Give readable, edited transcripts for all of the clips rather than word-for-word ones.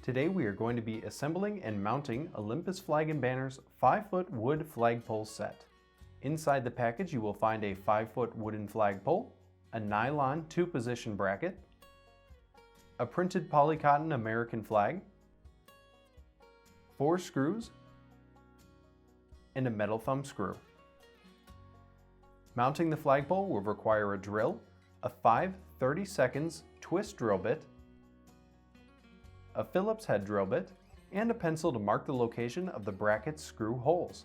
Today we are going to be assembling and mounting Olympus Flag and Banners 5-foot wood flagpole set. Inside the package you will find a 5-foot wooden flagpole, a nylon 2-position bracket, a printed polycotton American flag, 4 screws, and a metal thumb screw. Mounting the flagpole will require a drill, a 5 30-seconds twist drill bit, a Phillips head drill bit, and a pencil to mark the location of the bracket's screw holes.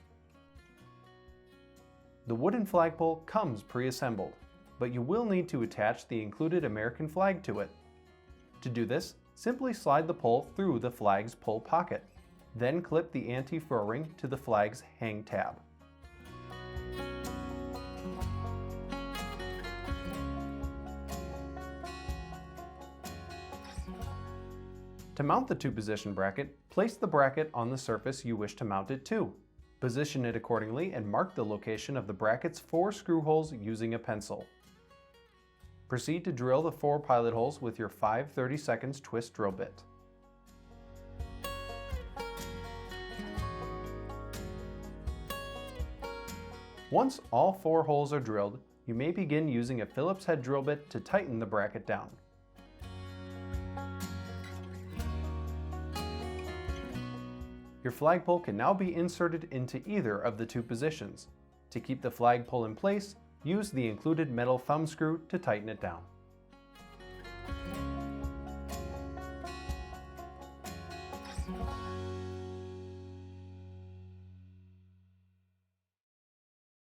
The wooden flagpole comes pre-assembled, but you will need to attach the included American flag to it. To do this, simply slide the pole through the flag's pull pocket, then clip the anti-furl ring to the flag's hang tab. To mount the 2-position bracket, place the bracket on the surface you wish to mount it to. Position it accordingly and mark the location of the bracket's 4 screw holes using a pencil. Proceed to drill the 4 pilot holes with your 5 30-seconds twist drill bit. Once all 4 holes are drilled, you may begin using a Phillips head drill bit to tighten the bracket down. Your flagpole can now be inserted into either of the 2 positions. To keep the flagpole in place, use the included metal thumb screw to tighten it down.